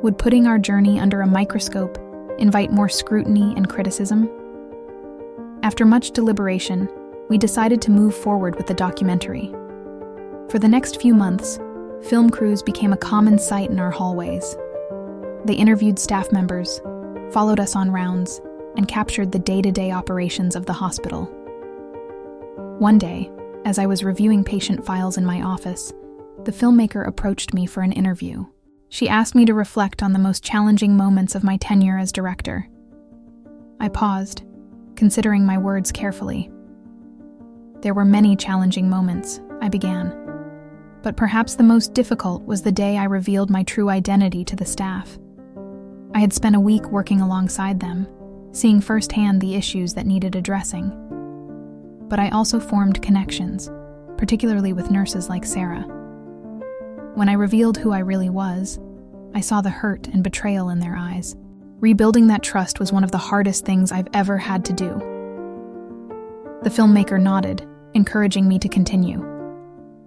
Would putting our journey under a microscope invite more scrutiny and criticism? After much deliberation, we decided to move forward with the documentary. For the next few months, film crews became a common sight in our hallways. They interviewed staff members, followed us on rounds, and captured the day-to-day operations of the hospital. One day, as I was reviewing patient files in my office, the filmmaker approached me for an interview. She asked me to reflect on the most challenging moments of my tenure as director. I paused, considering my words carefully. There were many challenging moments, I began. But perhaps the most difficult was the day I revealed my true identity to the staff. I had spent a week working alongside them, seeing firsthand the issues that needed addressing. But I also formed connections, particularly with nurses like Sarah. When I revealed who I really was, I saw the hurt and betrayal in their eyes. Rebuilding that trust was one of the hardest things I've ever had to do. The filmmaker nodded, encouraging me to continue.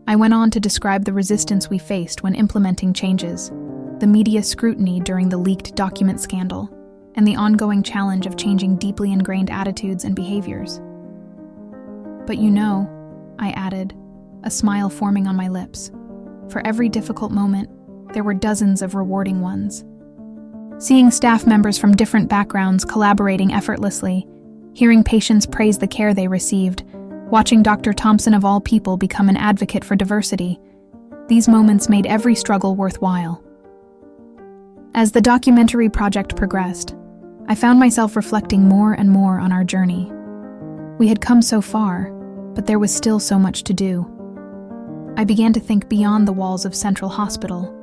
I went on to describe the resistance we faced when implementing changes, the media scrutiny during the leaked document scandal, and the ongoing challenge of changing deeply ingrained attitudes and behaviors. But you know, I added, a smile forming on my lips. For every difficult moment, there were dozens of rewarding ones. Seeing staff members from different backgrounds collaborating effortlessly, hearing patients praise the care they received, watching Dr. Thompson of all people become an advocate for diversity, these moments made every struggle worthwhile. As the documentary project progressed, I found myself reflecting more and more on our journey. We had come so far, but there was still so much to do. I began to think beyond the walls of Central Hospital,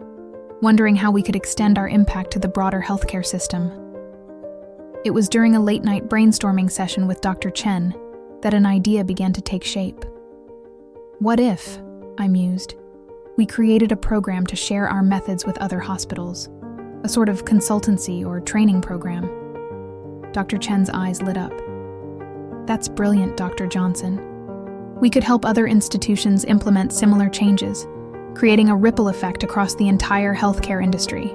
wondering how we could extend our impact to the broader healthcare system. It was during a late-night brainstorming session with Dr. Chen that an idea began to take shape. What if, I mused, we created a program to share our methods with other hospitals, a sort of consultancy or training program? Dr. Chen's eyes lit up. That's brilliant, Dr. Johnson. We could help other institutions implement similar changes, creating a ripple effect across the entire healthcare industry.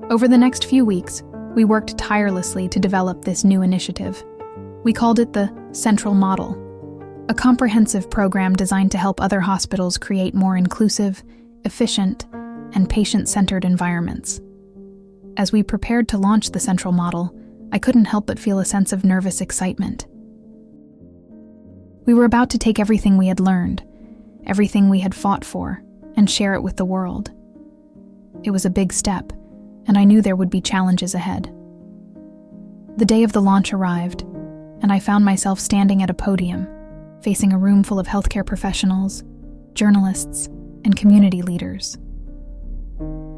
Over the next few weeks, we worked tirelessly to develop this new initiative. We called it the Central Model, a comprehensive program designed to help other hospitals create more inclusive, efficient, and patient-centered environments. As we prepared to launch the Central Model, I couldn't help but feel a sense of nervous excitement. We were about to take everything we had learned, everything we had fought for, and share it with the world. It was a big step, and I knew there would be challenges ahead. The day of the launch arrived, and I found myself standing at a podium, facing a room full of healthcare professionals, journalists, and community leaders.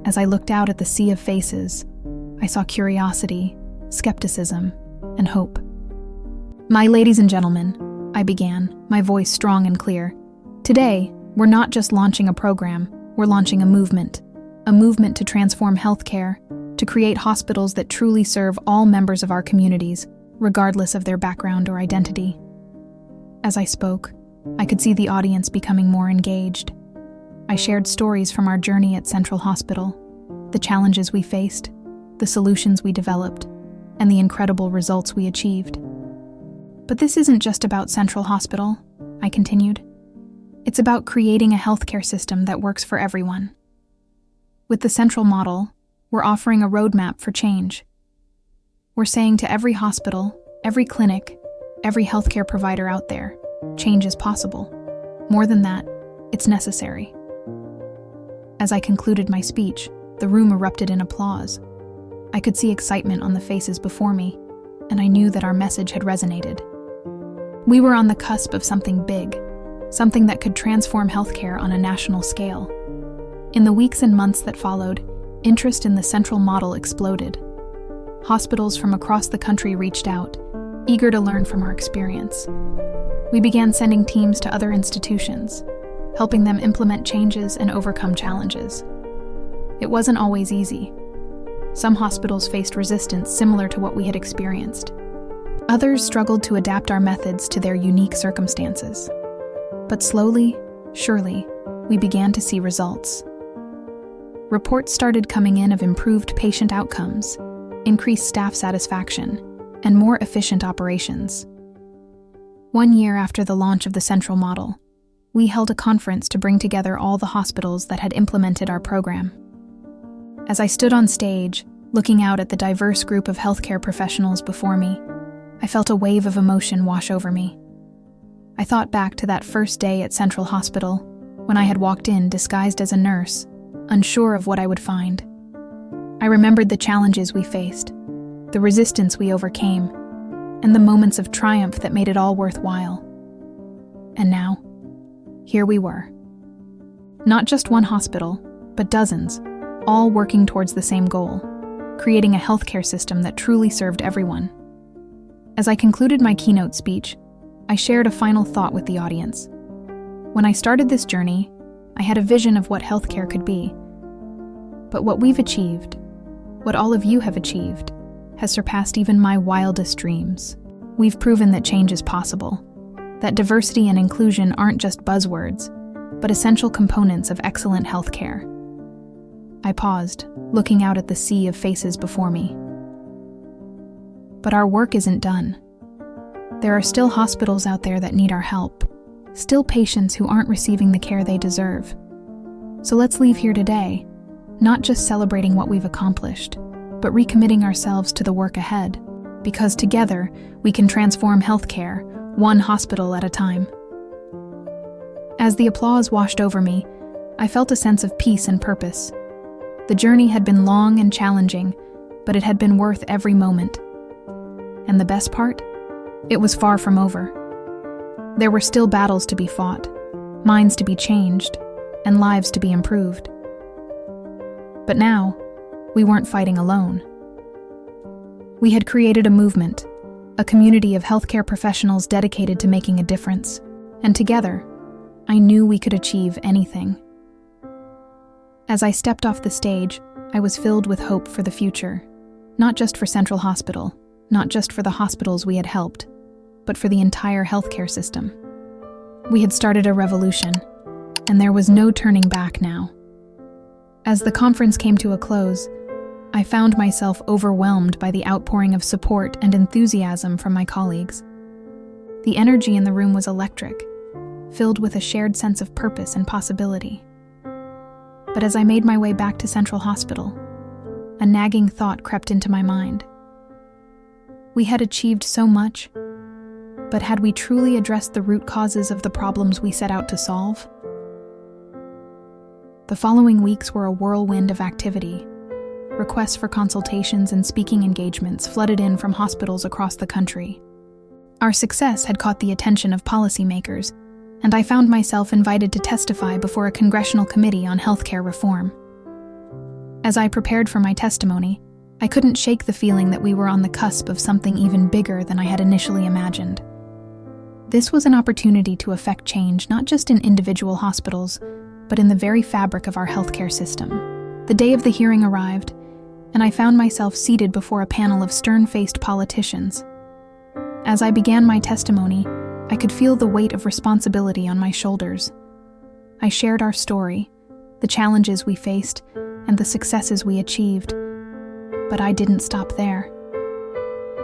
As I looked out at the sea of faces, I saw curiosity, skepticism, and hope. My ladies and gentlemen, I began, my voice strong and clear. Today, we're not just launching a program, we're launching a movement to transform healthcare, to create hospitals that truly serve all members of our communities, regardless of their background or identity. As I spoke, I could see the audience becoming more engaged. I shared stories from our journey at Central Hospital, the challenges we faced, the solutions we developed, and the incredible results we achieved. But this isn't just about Central Hospital, I continued. It's about creating a healthcare system that works for everyone. With the Central Model, we're offering a roadmap for change. We're saying to every hospital, every clinic, every healthcare provider out there, change is possible. More than that, it's necessary. As I concluded my speech, the room erupted in applause. I could see excitement on the faces before me, and I knew that our message had resonated. We were on the cusp of something big, something that could transform healthcare on a national scale. In the weeks and months that followed, interest in the central model exploded. Hospitals from across the country reached out, eager to learn from our experience. We began sending teams to other institutions, helping them implement changes and overcome challenges. It wasn't always easy. Some hospitals faced resistance similar to what we had experienced. Others struggled to adapt our methods to their unique circumstances. But slowly, surely, we began to see results. Reports started coming in of improved patient outcomes, increased staff satisfaction, and more efficient operations. 1 year after the launch of the central model, we held a conference to bring together all the hospitals that had implemented our program. As I stood on stage, looking out at the diverse group of healthcare professionals before me, I felt a wave of emotion wash over me. I thought back to that first day at Central Hospital, when I had walked in disguised as a nurse, unsure of what I would find. I remembered the challenges we faced, the resistance we overcame, and the moments of triumph that made it all worthwhile. And now, here we were. Not just one hospital, but dozens, all working towards the same goal, creating a healthcare system that truly served everyone. As I concluded my keynote speech, I shared a final thought with the audience. When I started this journey, I had a vision of what healthcare could be. But what we've achieved, what all of you have achieved, has surpassed even my wildest dreams. We've proven that change is possible, that diversity and inclusion aren't just buzzwords, but essential components of excellent healthcare. I paused, looking out at the sea of faces before me. But our work isn't done. There are still hospitals out there that need our help, still patients who aren't receiving the care they deserve. So let's leave here today, not just celebrating what we've accomplished, but recommitting ourselves to the work ahead, because together we can transform healthcare, one hospital at a time. As the applause washed over me, I felt a sense of peace and purpose. The journey had been long and challenging, but it had been worth every moment. And the best part? It was far from over. There were still battles to be fought, minds to be changed, and lives to be improved. But now, we weren't fighting alone. We had created a movement, a community of healthcare professionals dedicated to making a difference, and together, I knew we could achieve anything. As I stepped off the stage, I was filled with hope for the future, not just for Central Hospital, not just for the hospitals we had helped, but for the entire healthcare system. We had started a revolution, and there was no turning back now. As the conference came to a close, I found myself overwhelmed by the outpouring of support and enthusiasm from my colleagues. The energy in the room was electric, filled with a shared sense of purpose and possibility. But as I made my way back to Central Hospital, a nagging thought crept into my mind. We had achieved so much, but had we truly addressed the root causes of the problems we set out to solve? The following weeks were a whirlwind of activity. Requests for consultations and speaking engagements flooded in from hospitals across the country. Our success had caught the attention of policymakers, and I found myself invited to testify before a congressional committee on healthcare reform. As I prepared for my testimony, I couldn't shake the feeling that we were on the cusp of something even bigger than I had initially imagined. This was an opportunity to effect change not just in individual hospitals, but in the very fabric of our healthcare system. The day of the hearing arrived, and I found myself seated before a panel of stern-faced politicians. As I began my testimony, I could feel the weight of responsibility on my shoulders. I shared our story, the challenges we faced, and the successes we achieved. But I didn't stop there.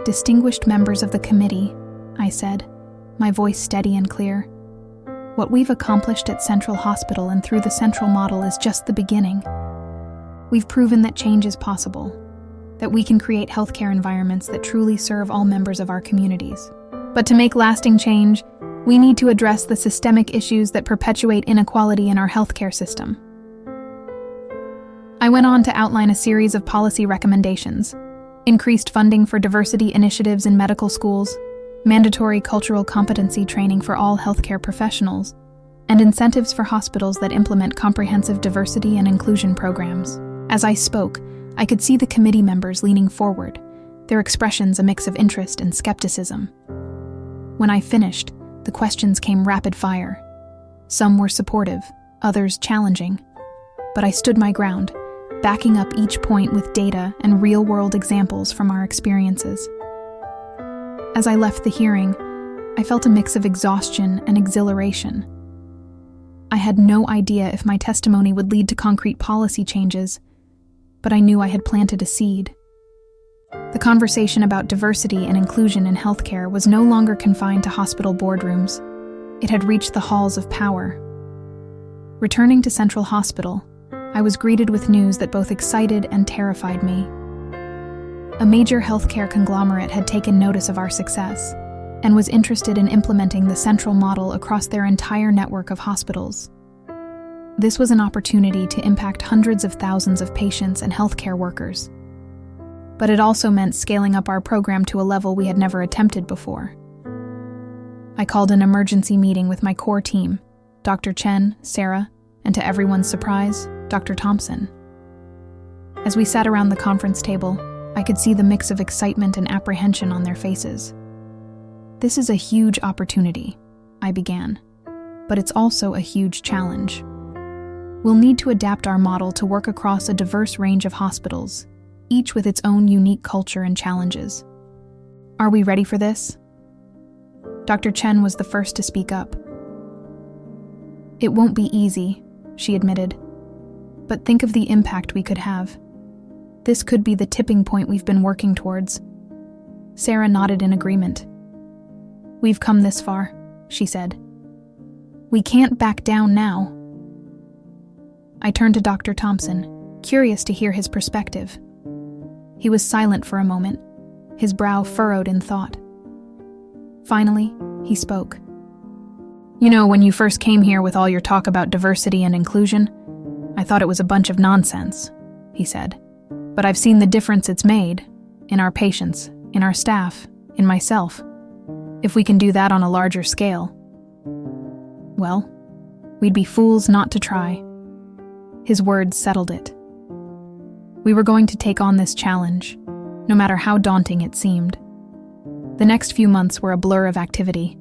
Distinguished members of the committee, I said, my voice steady and clear. What we've accomplished at Central Hospital and through the Central Model is just the beginning. We've proven that change is possible, that we can create healthcare environments that truly serve all members of our communities. But to make lasting change, we need to address the systemic issues that perpetuate inequality in our healthcare system. I went on to outline a series of policy recommendations, increased funding for diversity initiatives in medical schools, mandatory cultural competency training for all healthcare professionals, and incentives for hospitals that implement comprehensive diversity and inclusion programs. As I spoke, I could see the committee members leaning forward, their expressions a mix of interest and skepticism. When I finished, the questions came rapid fire. Some were supportive, others challenging. But I stood my ground, backing up each point with data and real-world examples from our experiences. As I left the hearing, I felt a mix of exhaustion and exhilaration. I had no idea if my testimony would lead to concrete policy changes, but I knew I had planted a seed. The conversation about diversity and inclusion in healthcare was no longer confined to hospital boardrooms. It had reached the halls of power. Returning to Central Hospital, I was greeted with news that both excited and terrified me. A major healthcare conglomerate had taken notice of our success and was interested in implementing the central model across their entire network of hospitals. This was an opportunity to impact hundreds of thousands of patients and healthcare workers. But it also meant scaling up our program to a level we had never attempted before. I called an emergency meeting with my core team, Dr. Chen, Sarah, and to everyone's surprise, Dr. Thompson. As we sat around the conference table, I could see the mix of excitement and apprehension on their faces. This is a huge opportunity, I began, but it's also a huge challenge. We'll need to adapt our model to work across a diverse range of hospitals, each with its own unique culture and challenges. Are we ready for this? Dr. Chen was the first to speak up. It won't be easy, she admitted, but think of the impact we could have. This could be the tipping point we've been working towards. Sarah nodded in agreement. We've come this far, she said. We can't back down now. I turned to Dr. Thompson, curious to hear his perspective. He was silent for a moment, his brow furrowed in thought. Finally, he spoke. You know, when you first came here with all your talk about diversity and inclusion, I thought it was a bunch of nonsense, he said. But I've seen the difference it's made, in our patients, in our staff, in myself. If we can do that on a larger scale, well, we'd be fools not to try. His words settled it. We were going to take on this challenge, no matter how daunting it seemed. The next few months were a blur of activity.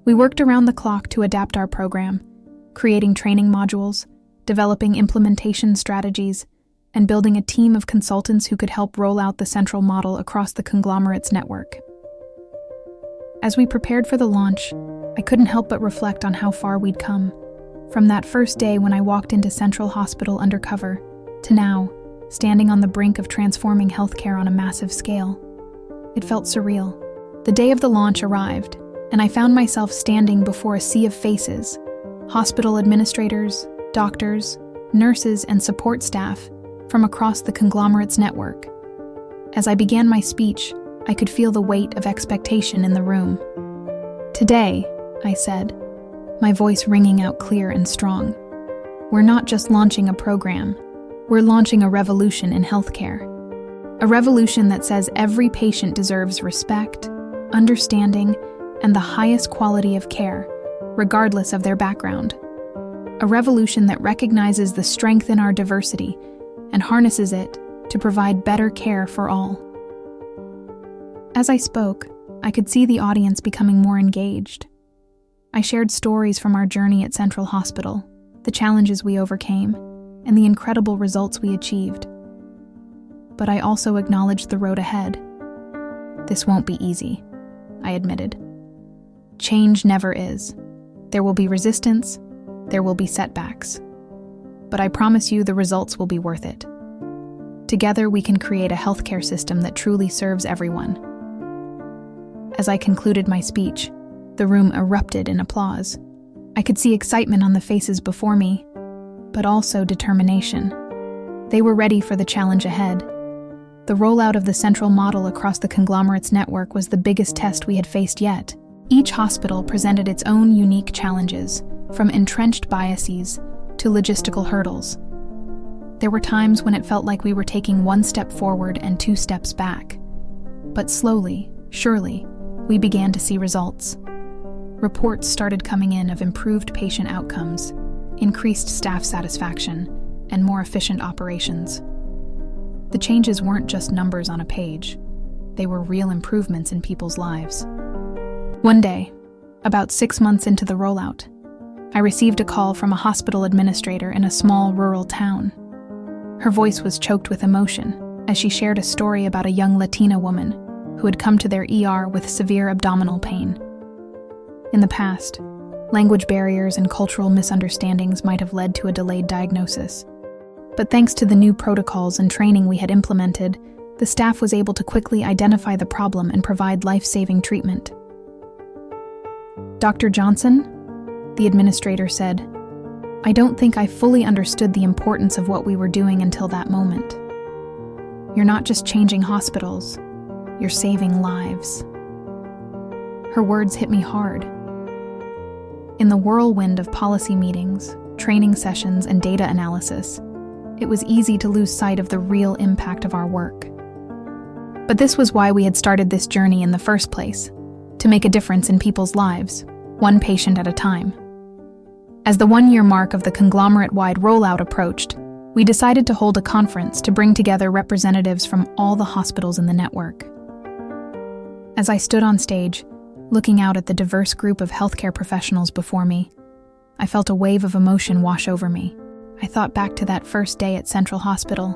We worked around the clock to adapt our program, creating training modules, developing implementation strategies, and building a team of consultants who could help roll out the central model across the conglomerate's network. As we prepared for the launch, I couldn't help but reflect on how far we'd come. From that first day when I walked into Central Hospital undercover, to now, standing on the brink of transforming healthcare on a massive scale. It felt surreal. The day of the launch arrived, and I found myself standing before a sea of faces, hospital administrators, doctors, nurses, and support staff from across the conglomerate's network. As I began my speech, I could feel the weight of expectation in the room. Today, I said, my voice ringing out clear and strong, we're not just launching a program, we're launching a revolution in healthcare. A revolution that says every patient deserves respect, understanding, and the highest quality of care, regardless of their background. A revolution that recognizes the strength in our diversity and harnesses it to provide better care for all. As I spoke, I could see the audience becoming more engaged. I shared stories from our journey at Central Hospital, the challenges we overcame, and the incredible results we achieved. But I also acknowledged the road ahead. This won't be easy, I admitted. Change never is. There will be resistance, there will be setbacks. But I promise you the results will be worth it. Together we can create a healthcare system that truly serves everyone. As I concluded my speech, the room erupted in applause. I could see excitement on the faces before me, but also determination. They were ready for the challenge ahead. The rollout of the central model across the conglomerate's network was the biggest test we had faced yet. Each hospital presented its own unique challenges, from entrenched biases to logistical hurdles. There were times when it felt like we were taking one step forward and two steps back. But slowly, surely, we began to see results. Reports started coming in of improved patient outcomes, increased staff satisfaction, and more efficient operations. The changes weren't just numbers on a page. They were real improvements in people's lives. One day, about 6 months into the rollout, I received a call from a hospital administrator in a small rural town. Her voice was choked with emotion as she shared a story about a young Latina woman who had come to their ER with severe abdominal pain. In the past, language barriers and cultural misunderstandings might have led to a delayed diagnosis. But thanks to the new protocols and training we had implemented, the staff was able to quickly identify the problem and provide life-saving treatment. "Dr. Johnson," the administrator said, "I don't think I fully understood the importance of what we were doing until that moment. You're not just changing hospitals, you're saving lives." Her words hit me hard. In the whirlwind of policy meetings, training sessions, and data analysis, it was easy to lose sight of the real impact of our work. But this was why we had started this journey in the first place, to make a difference in people's lives, one patient at a time. As the 1-year mark of the conglomerate-wide rollout approached, we decided to hold a conference to bring together representatives from all the hospitals in the network. As I stood on stage, looking out at the diverse group of healthcare professionals before me, I felt a wave of emotion wash over me. I thought back to that first day at Central Hospital,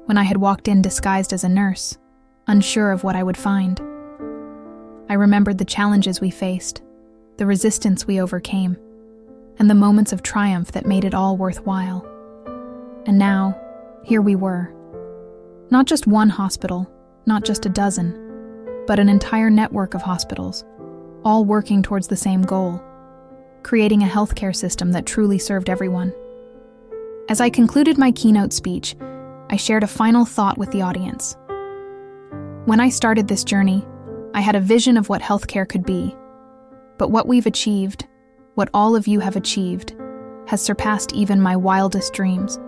when I had walked in disguised as a nurse, unsure of what I would find. I remembered the challenges we faced, the resistance we overcame, and the moments of triumph that made it all worthwhile. And now, here we were. Not just one hospital, not just a dozen, but an entire network of hospitals, all working towards the same goal, creating a healthcare system that truly served everyone. As I concluded my keynote speech, I shared a final thought with the audience. When I started this journey, I had a vision of what healthcare could be. But what we've achieved, what all of you have achieved, has surpassed even my wildest dreams.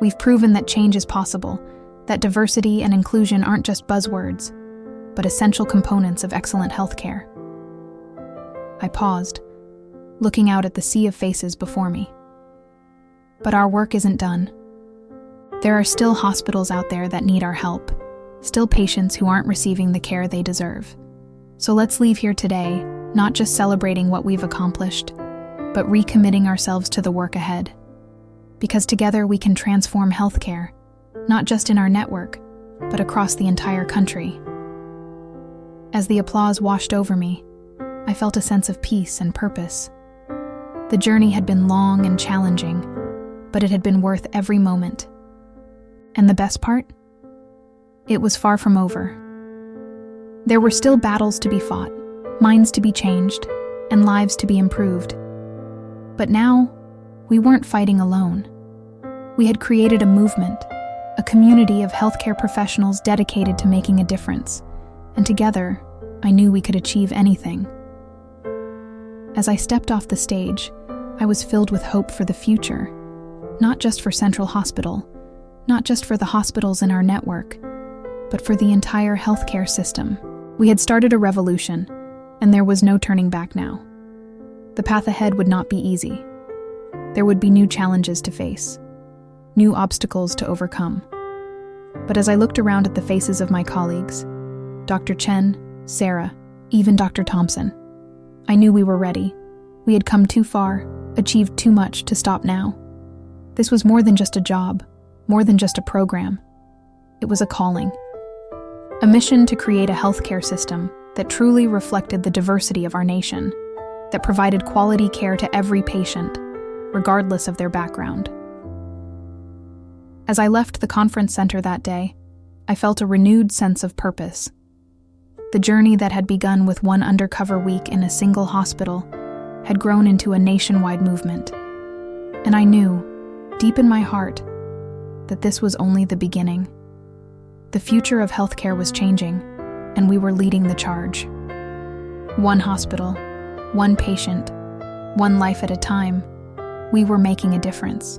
We've proven that change is possible, that diversity and inclusion aren't just buzzwords, but essential components of excellent healthcare. I paused, looking out at the sea of faces before me. But our work isn't done. There are still hospitals out there that need our help, still patients who aren't receiving the care they deserve. So let's leave here today, not just celebrating what we've accomplished, but recommitting ourselves to the work ahead. Because together we can transform healthcare, not just in our network, but across the entire country. As the applause washed over me, I felt a sense of peace and purpose. The journey had been long and challenging, but it had been worth every moment. And the best part? It was far from over. There were still battles to be fought, minds to be changed, and lives to be improved. But now, we weren't fighting alone. We had created a movement, a community of healthcare professionals dedicated to making a difference, and together, I knew we could achieve anything. As I stepped off the stage, I was filled with hope for the future, not just for Central Hospital, not just for the hospitals in our network, but for the entire healthcare system. We had started a revolution, and there was no turning back now. The path ahead would not be easy. There would be new challenges to face, new obstacles to overcome. But as I looked around at the faces of my colleagues, Dr. Chen, Sarah, even Dr. Thompson, I knew we were ready. We had come too far, achieved too much to stop now. This was more than just a job, more than just a program. It was a calling. A mission to create a healthcare system that truly reflected the diversity of our nation, that provided quality care to every patient, regardless of their background. As I left the conference center that day, I felt a renewed sense of purpose. The journey that had begun with one undercover week in a single hospital had grown into a nationwide movement. And I knew, deep in my heart, that this was only the beginning. The future of healthcare was changing, and we were leading the charge. One hospital, one patient, one life at a time, we were making a difference.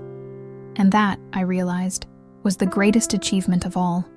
And that, I realized, was the greatest achievement of all.